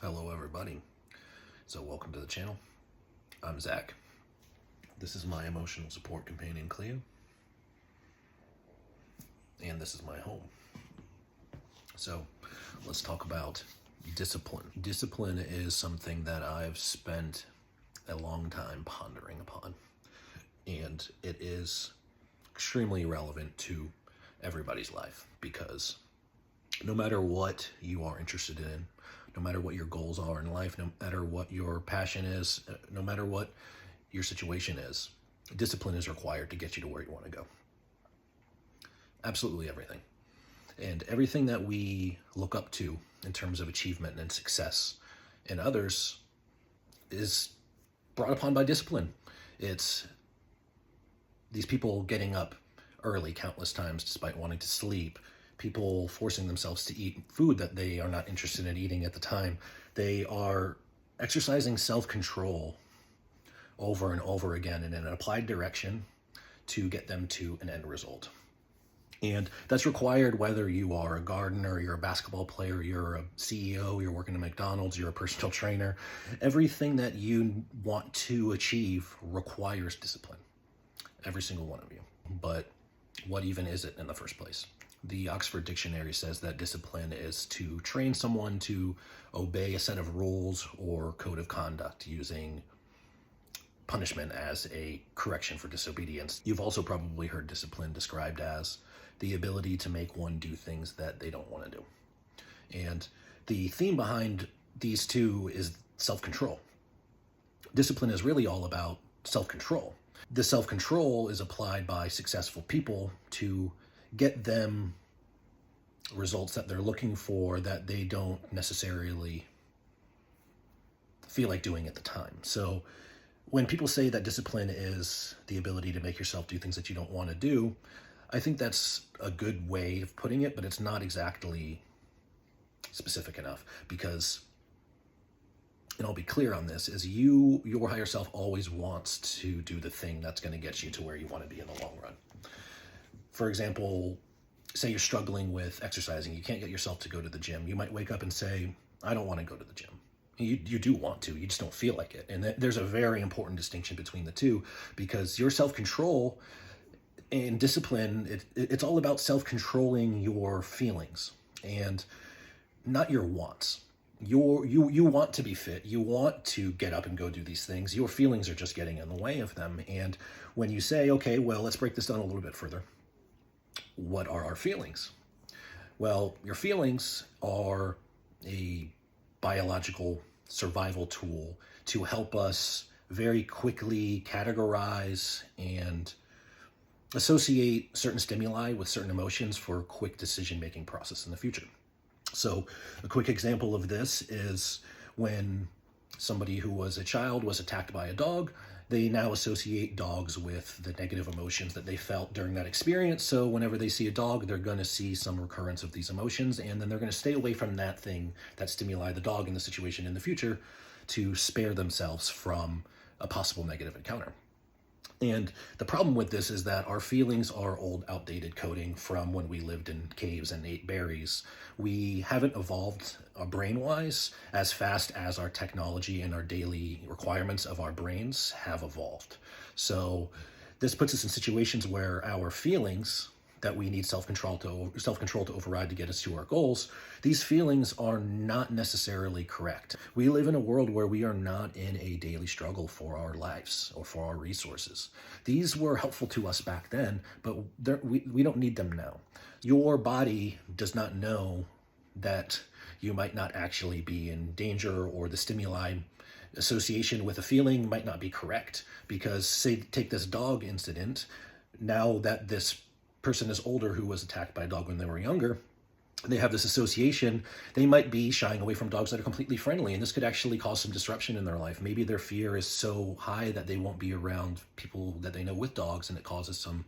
Hello everybody. So welcome to the channel. I'm Zach. This is my emotional support companion Cleo. And this is my home. So let's talk about discipline. Discipline is something that I've spent a long time pondering upon. And it is extremely relevant to everybody's life because no matter what you are interested in, no matter what your goals are in life, no matter what your passion is, no matter what your situation is, discipline is required to get you to where you want to go. Absolutely everything. And everything that we look up to in terms of achievement and success in others is brought upon by discipline. It's these people getting up early countless times despite wanting to sleep, people forcing themselves to eat food that they are not interested in eating at the time. They are exercising self-control over and over again in an applied direction to get them to an end result. And that's required whether you are a gardener, you're a basketball player, you're a CEO, you're working at McDonald's, you're a personal trainer. Everything that you want to achieve requires discipline. Every single one of you. But what even is it in the first place? The Oxford Dictionary says that discipline is to train someone to obey a set of rules or code of conduct using punishment as a correction for disobedience. You've also probably heard discipline described as the ability to make one do things that they don't want to do. And the theme behind these two is self-control. Discipline is really all about self-control. The self-control is applied by successful people to get them results that they're looking for that they don't necessarily feel like doing at the time. So when people say that discipline is the ability to make yourself do things that you don't want to do, I think that's a good way of putting it, but it's not exactly specific enough because, and I'll be clear on this, is your higher self always wants to do the thing that's going to get you to where you want to be in the long run. For example, say you're struggling with exercising. You can't get yourself to go to the gym. You might wake up and say, I don't want to go to the gym. You do want to, you just don't feel like it. And there's a very important distinction between the two because your self-control and discipline, it's all about self-controlling your feelings and not your wants. You want to be fit. You want to get up and go do these things. Your feelings are just getting in the way of them. And when you say, okay, well, let's break this down a little bit further. What are our feelings? Well, your feelings are a biological survival tool to help us very quickly categorize and associate certain stimuli with certain emotions for a quick decision-making process in the future. So a quick example of this is when somebody who was a child was attacked by a dog, they now associate dogs with the negative emotions that they felt during that experience. So whenever they see a dog, they're going to see some recurrence of these emotions, and then they're going to stay away from that thing, that stimuli, the dog in the situation in the future, to spare themselves from a possible negative encounter. And the problem with this is that our feelings are old, outdated coding from when we lived in caves and ate berries. We haven't evolved brain-wise as fast as our technology and our daily requirements of our brains have evolved. So this puts us in situations where our feelings that we need self-control to override to get us to our goals, these feelings are not necessarily correct. We live in a world where we are not in a daily struggle for our lives or for our resources. These were helpful to us back then, but we don't need them now. Your body does not know that you might not actually be in danger, or the stimuli association with a feeling might not be correct. Because, say, take this dog incident, now that this person is older who was attacked by a dog when they were younger, they have this association. They might be shying away from dogs that are completely friendly, and this could actually cause some disruption in their life. Maybe their fear is so high that they won't be around people that they know with dogs, and it causes some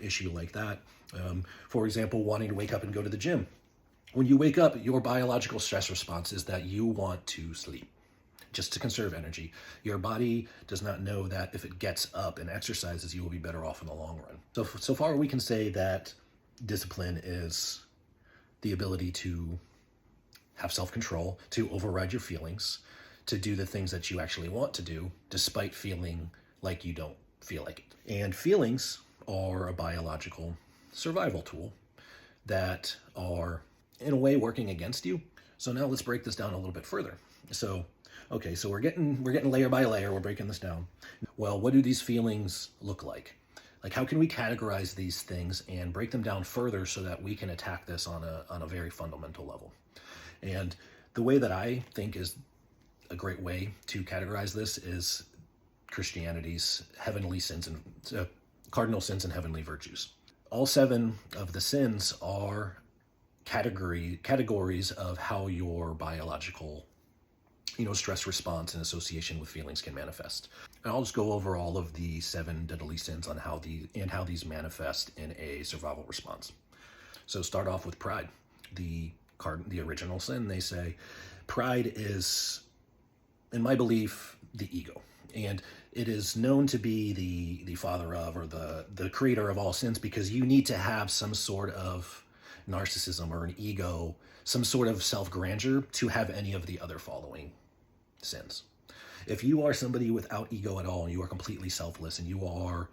issue like that. For example, wanting to wake up and go to the gym. When you wake up, your biological stress response is that you want to sleep, just to conserve energy. Your body does not know that if it gets up and exercises, you will be better off in the long run. So far we can say that discipline is the ability to have self-control, to override your feelings, to do the things that you actually want to do, despite feeling like you don't feel like it. And feelings are a biological survival tool that are, in a way, working against you. So now let's break this down a little bit further. So, okay, so we're getting layer by layer, we're breaking this down. Well, what do these feelings look like? Like, how can we categorize these things and break them down further so that we can attack this on a very fundamental level? And the way that I think is a great way to categorize this is Christianity's heavenly sins and cardinal sins and heavenly virtues. All 7 of the sins are categories of how your biological, stress response in association with feelings can manifest. And I'll just go over all of the 7 deadly sins on how these manifest in a survival response. So start off with pride. The original sin, they say, pride is, in my belief, the ego. And it is known to be the father of, or the creator of all sins, because you need to have some sort of narcissism or an ego, some sort of self-grandeur to have any of the other following sins. If you are somebody without ego at all, and you are completely selfless, and you are,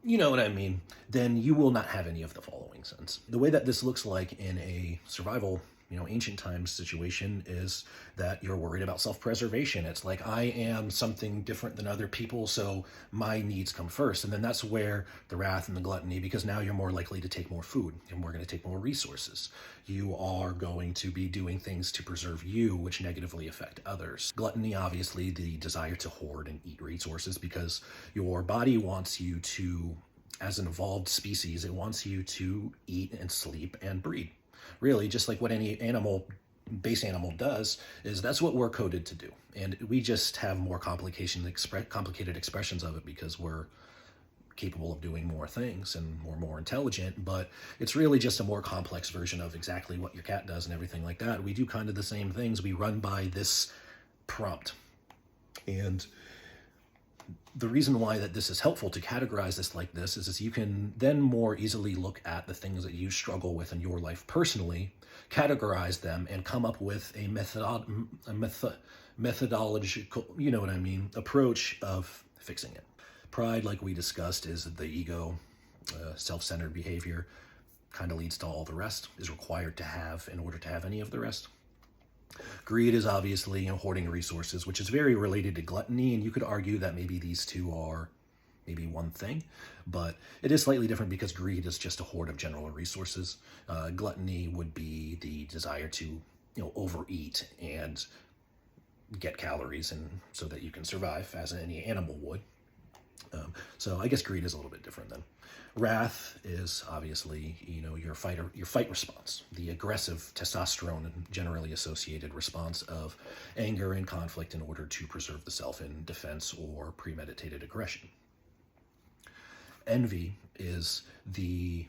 you know what I mean, then you will not have any of the following sins. The way that this looks like in a survival, ancient times situation is that you're worried about self-preservation. It's like, I am something different than other people, so my needs come first. And then that's where the wrath and the gluttony, because now you're more likely to take more food and we're going to take more resources. You are going to be doing things to preserve you, which negatively affect others. Gluttony, obviously, the desire to hoard and eat resources, because your body wants you to, as an evolved species, it wants you to eat and sleep and breed. Really, just like what any base animal does, is that's what we're coded to do. And we just have more complicated expressions of it because we're capable of doing more things and we're more intelligent, but it's really just a more complex version of exactly what your cat does and everything like that. We do kind of the same things. We run by this prompt. And the reason why that this is helpful to categorize this like this is you can then more easily look at the things that you struggle with in your life personally, categorize them, and come up with a methodological, approach of fixing it. Pride, like we discussed, is the ego, self-centered behavior, kind of leads to all the rest, is required to have in order to have any of the rest. Greed is obviously hoarding resources, which is very related to gluttony, and you could argue that maybe these two are maybe one thing, but it is slightly different because greed is just a hoard of general resources. Gluttony would be the desire to overeat and get calories, and so that you can survive, as any animal would. So I guess greed is a little bit different then. Wrath is obviously, your fight response, the aggressive testosterone and generally associated response of anger and conflict in order to preserve the self in defense or premeditated aggression. Envy is the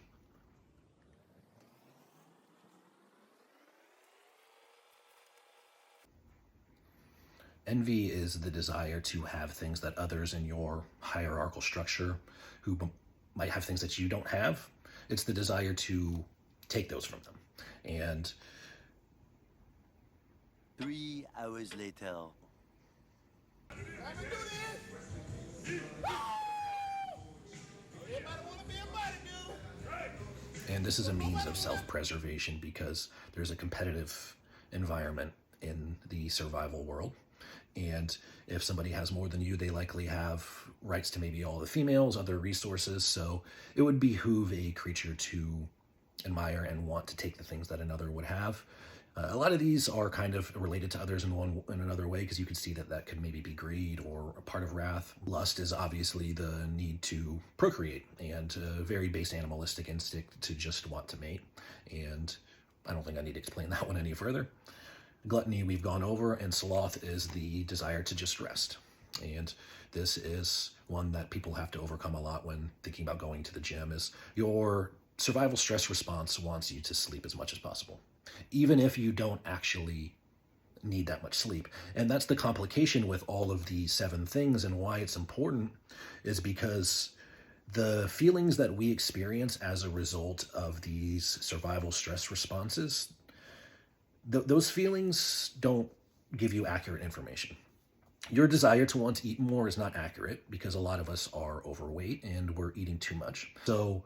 desire to have things that others in your hierarchical structure who might have things that you don't have. It's the desire to take those from them. And 3 hours later. And this is a means of self-preservation because there's a competitive environment in the survival world. And if somebody has more than you, they likely have rights to maybe all the females, other resources. So it would behoove a creature to admire and want to take the things that another would have. A lot of these are kind of related to others in another way, because you could see that could maybe be greed or a part of wrath. Lust is obviously the need to procreate, and a very base animalistic instinct to just want to mate. And I don't think I need to explain that one any further. Gluttony we've gone over, and sloth is the desire to just rest. And this is one that people have to overcome a lot when thinking about going to the gym, is your survival stress response wants you to sleep as much as possible, even if you don't actually need that much sleep. And that's the complication with all of these 7 things, and why it's important is because the feelings that we experience as a result of these survival stress responses, those feelings don't give you accurate information. Your desire to want to eat more is not accurate because a lot of us are overweight and we're eating too much. So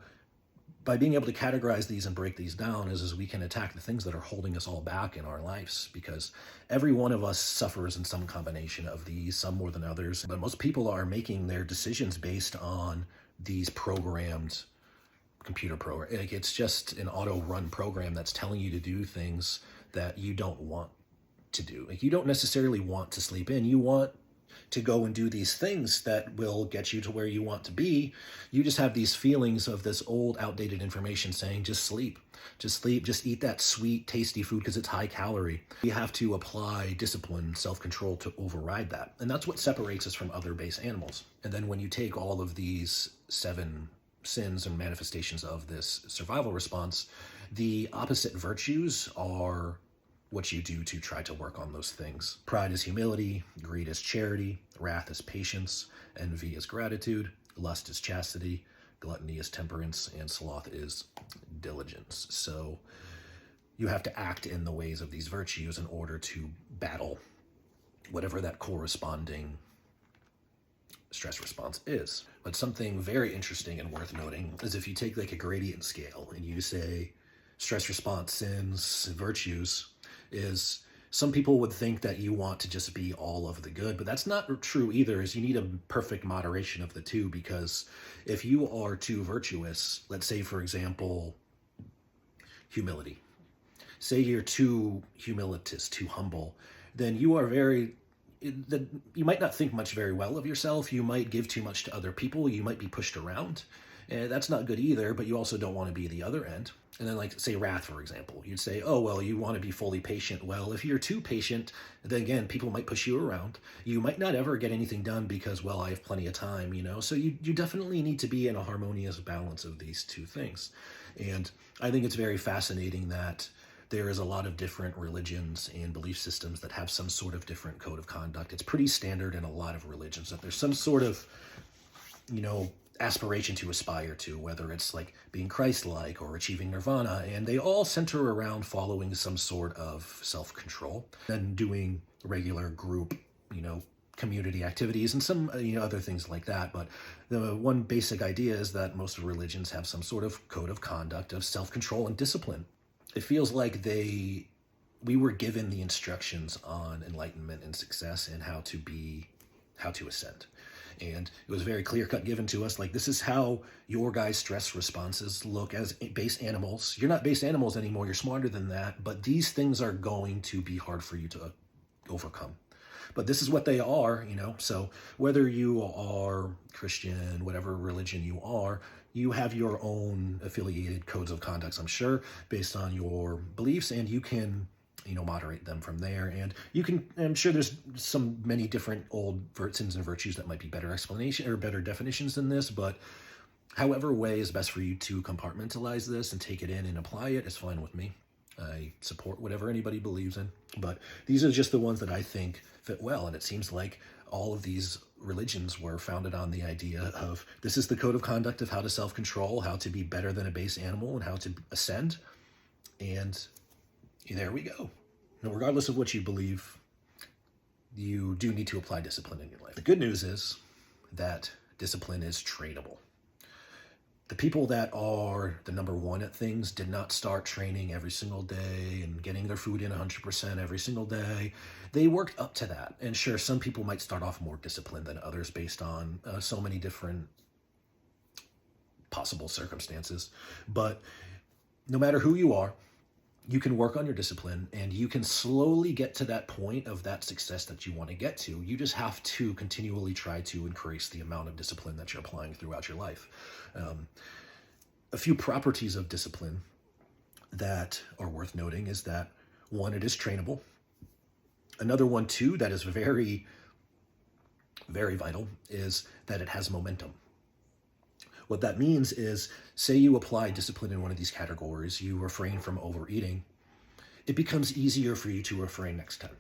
by being able to categorize these and break these down is we can attack the things that are holding us all back in our lives, because every one of us suffers in some combination of these, some more than others. But most people are making their decisions based on these programmed computer program. Like, it's just an auto run program that's telling you to do things that you don't want to do. Like, you don't necessarily want to sleep in. You want to go and do these things that will get you to where you want to be. You just have these feelings of this old, outdated information saying, just sleep, just eat that sweet, tasty food because it's high calorie. You have to apply discipline, self-control to override that. And that's what separates us from other base animals. And then when you take all of these 7 sins and manifestations of this survival response, the opposite virtues are what you do to try to work on those things. Pride is humility, greed is charity, wrath is patience, envy is gratitude, lust is chastity, gluttony is temperance, and sloth is diligence. So you have to act in the ways of these virtues in order to battle whatever that corresponding stress response is. But something very interesting and worth noting is if you take like a gradient scale and you say stress response, sins, virtues, is some people would think that you want to just be all of the good, but that's not true either. Is you need a perfect moderation of the two, because if you are too virtuous, let's say for example humility, say you're too humilitous, too humble, then you are you might not think much very well of yourself. You might give too much to other people. You might be pushed around. And that's not good either, but you also don't want to be the other end. And then like say wrath, for example, you'd say, oh, well, you want to be fully patient. Well, if you're too patient, then again, people might push you around. You might not ever get anything done because, well, I have plenty of time, So you definitely need to be in a harmonious balance of these two things. And I think it's very fascinating that there is a lot of different religions and belief systems that have some sort of different code of conduct. It's pretty standard in a lot of religions that there's some sort of, aspiration to aspire to, whether it's like being Christ-like or achieving nirvana, and they all center around following some sort of self-control and doing regular group, community activities and some, other things like that. But the one basic idea is that most religions have some sort of code of conduct of self-control and discipline. It feels like we were given the instructions on enlightenment and success and how to ascend. And it was very clear-cut given to us, like, this is how your guys' stress responses look as base animals. You're not base animals anymore. You're smarter than that. But these things are going to be hard for you to overcome. But this is what they are, So whether you are Christian, whatever religion you are, you have your own affiliated codes of conduct, I'm sure, based on your beliefs, and you can moderate them from there. And I'm sure there's many different old sins and virtues that might be better explanation or better definitions than this, but however way is best for you to compartmentalize this and take it in and apply it is fine with me. I support whatever anybody believes in, but these are just the ones that I think fit well. And it seems like all of these religions were founded on the idea of this is the code of conduct of how to self-control, how to be better than a base animal, and how to ascend. And there we go. Now, regardless of what you believe, you do need to apply discipline in your life. The good news is that discipline is trainable. The people that are the number one at things did not start training every single day and getting their food in 100% every single day. They worked up to that. And sure, some people might start off more disciplined than others based on so many different possible circumstances. But no matter who you are, you can work on your discipline and you can slowly get to that point of that success that you want to get to. You just have to continually try to increase the amount of discipline that you're applying throughout your life. A few properties of discipline that are worth noting is that, one, it is trainable. Another one, too, that is very, very vital is that it has momentum. What that means is, say you apply discipline in one of these categories, you refrain from overeating, it becomes easier for you to refrain next time.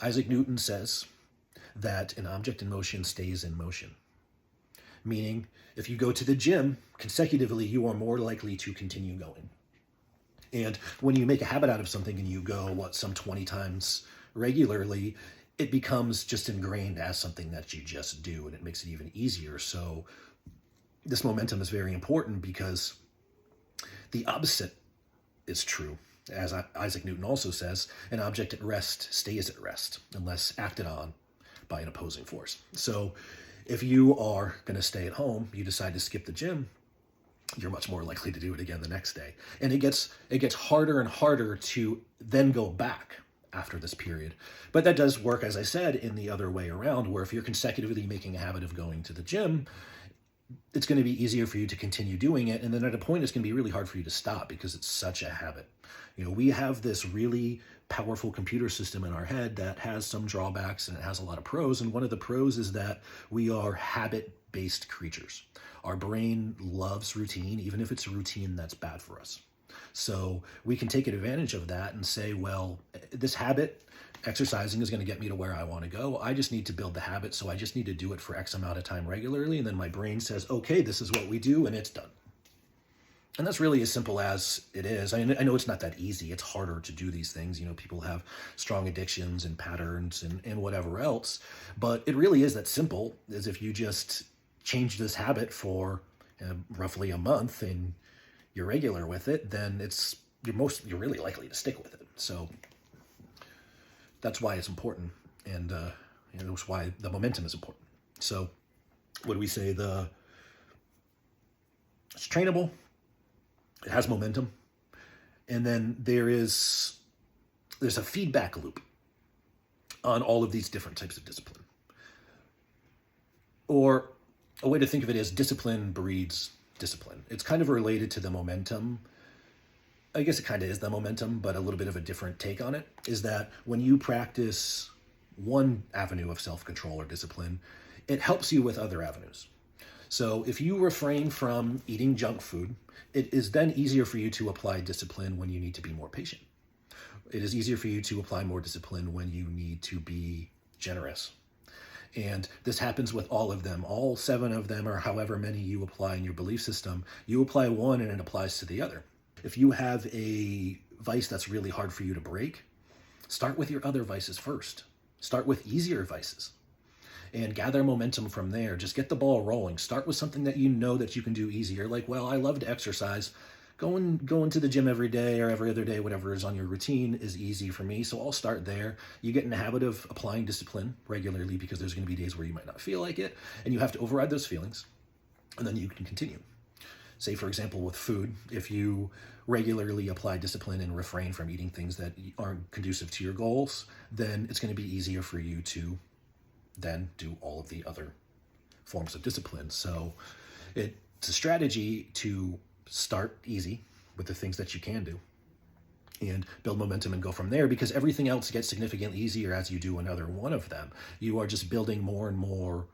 Isaac Newton says that an object in motion stays in motion. Meaning, if you go to the gym consecutively, you are more likely to continue going. And when you make a habit out of something and you go, some 20 times regularly, it becomes just ingrained as something that you just do, and it makes it even easier. So this momentum is very important because the opposite is true. As Isaac Newton also says, an object at rest stays at rest unless acted on by an opposing force. So if you are going to stay at home, you decide to skip the gym, you're much more likely to do it again the next day. And it gets harder and harder to then go back after this period. But that does work, as I said, in the other way around, where if you're consecutively making a habit of going to the gym, it's going to be easier for you to continue doing it. And then at a point, it's going to be really hard for you to stop because it's such a habit. We have this really powerful computer system in our head that has some drawbacks and it has a lot of pros. And one of the pros is that we are habit-based creatures. Our brain loves routine, even if it's a routine that's bad for us. So we can take advantage of that and say, well, this habit, exercising, is going to get me to where I want to go. I just need to build the habit, so I just need to do it for X amount of time regularly. And then my brain says, okay, this is what we do, and it's done. And that's really as simple as it is. I know it's not that easy. It's harder to do these things. People have strong addictions and patterns and whatever else. But it really is that simple, as if you just change this habit for roughly a month and you're regular with it, then you're really likely to stick with it. So that's why it's important, and that's why the momentum is important. So what do we say? It's trainable. It has momentum, and then there's a feedback loop on all of these different types of discipline. Or a way to think of it is discipline breeds discipline. It's kind of related to the momentum. I guess it kind of is the momentum, but a little bit of a different take on it is that when you practice one avenue of self-control or discipline, it helps you with other avenues. So if you refrain from eating junk food, it is then easier for you to apply discipline when you need to be more patient. It is easier for you to apply more discipline when you need to be generous. And this happens with all of them, all 7 of them, or however many you apply in your belief system. You apply one and it applies to the other. If you have a vice that's really hard for you to break, start with your other vices first. Start with easier vices and gather momentum from there. Just get the ball rolling. Start with something that you know that you can do easier. Like, well, I love to exercise. Going to the gym every day or every other day, whatever is on your routine, is easy for me. So I'll start there. You get in the habit of applying discipline regularly because there's going to be days where you might not feel like it, and you have to override those feelings, and then you can continue. Say, for example, with food, if you regularly apply discipline and refrain from eating things that aren't conducive to your goals, then it's going to be easier for you to then do all of the other forms of discipline. So it's a strategy to start easy with the things that you can do and build momentum and go from there, because everything else gets significantly easier as you do another one of them. You are just building more and more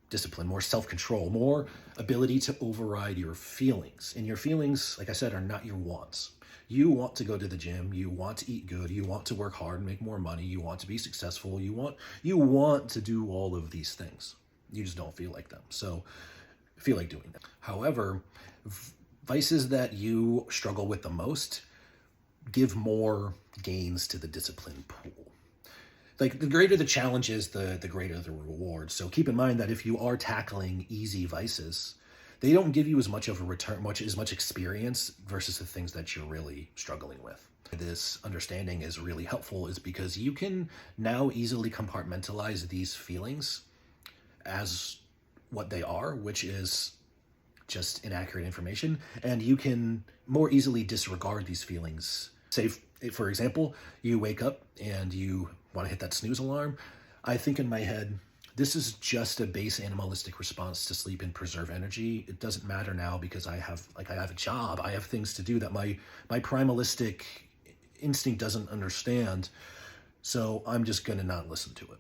discipline, more self-control, more ability to override your feelings. And your feelings, like I said, are not your wants. You want to go to the gym, you want to eat good, you want to work hard and make more money, you want to be successful, you want to do all of these things. You just don't feel like them. So feel like doing them. However, vices that you struggle with the most give more gains to the discipline pool. Like, the greater the challenge is, the greater the reward. So keep in mind that if you are tackling easy vices, they don't give you as much of a return, as much experience versus the things that you're really struggling with. This understanding is really helpful, is because you can now easily compartmentalize these feelings as what they are, which is just inaccurate information, and you can more easily disregard these feelings. Say, for example, you wake up and you want to hit that snooze alarm. I think in my head, this is just a base animalistic response to sleep and preserve energy. It doesn't matter now because I have a job. I have things to do that my primalistic instinct doesn't understand. So I'm just going to not listen to it.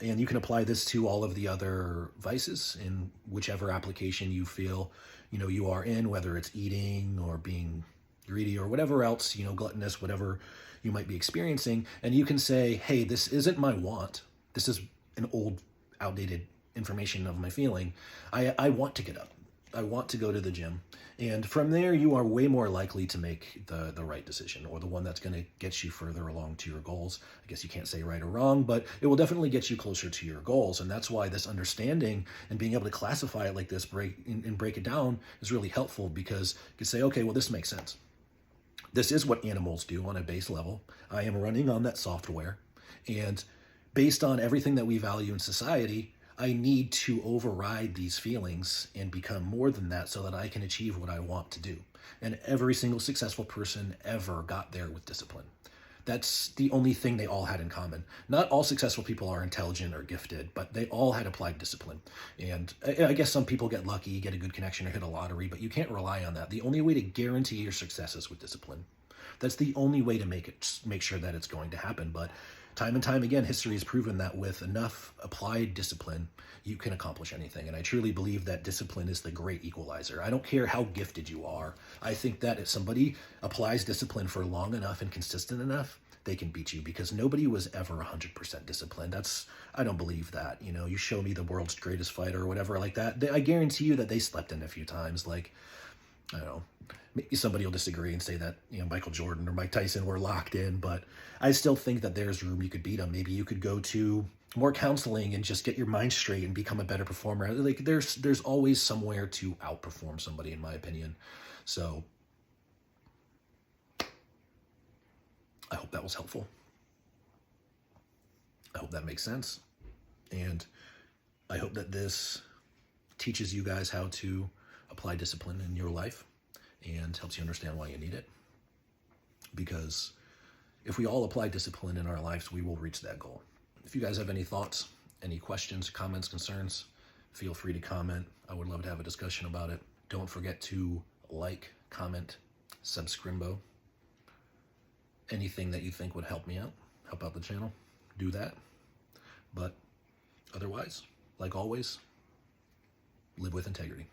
And you can apply this to all of the other vices in whichever application you feel, you are in, whether it's eating or being greedy or whatever else, gluttonous, whatever you might be experiencing. And you can say, hey, this isn't my want. This is an old, outdated information of my feeling. I want to get up. I want to go to the gym. And from there, you are way more likely to make the right decision, or the one that's going to get you further along to your goals. I guess you can't say right or wrong, but it will definitely get you closer to your goals. And that's why this understanding and being able to classify it like this, break it down, is really helpful, because you can say, okay, well, this makes sense. This is what animals do on a base level. I am running on that software. And based on everything that we value in society, I need to override these feelings and become more than that so that I can achieve what I want to do. And every single successful person ever got there with discipline. That's the only thing they all had in common. Not all successful people are intelligent or gifted, but they all had applied discipline. And I guess some people get lucky, get a good connection, or hit a lottery, but you can't rely on that. The only way to guarantee your success is with discipline. That's the only way to make sure that it's going to happen. But time and time again, history has proven that with enough applied discipline, you can accomplish anything. And I truly believe that discipline is the great equalizer. I don't care how gifted you are. I think that if somebody applies discipline for long enough and consistent enough, they can beat you, because nobody was ever 100% disciplined. I don't believe that. You show me the world's greatest fighter or whatever like that, I guarantee you that they slept in a few times. Like, I don't know, maybe somebody will disagree and say that, Michael Jordan or Mike Tyson were locked in, but I still think that there's room you could beat them. Maybe you could go to more counseling and just get your mind straight and become a better performer. Like, there's always somewhere to outperform somebody, in my opinion. So I hope that was helpful. I hope that makes sense. And I hope that this teaches you guys how to apply discipline in your life and helps you understand why you need it. Because if we all apply discipline in our lives, we will reach that goal. If you guys have any thoughts, any questions, comments, concerns, feel free to comment. I would love to have a discussion about it. Don't forget to like, comment, subscribe. Anything that you think would help me out, help out the channel, do that. But otherwise, like always, live with integrity.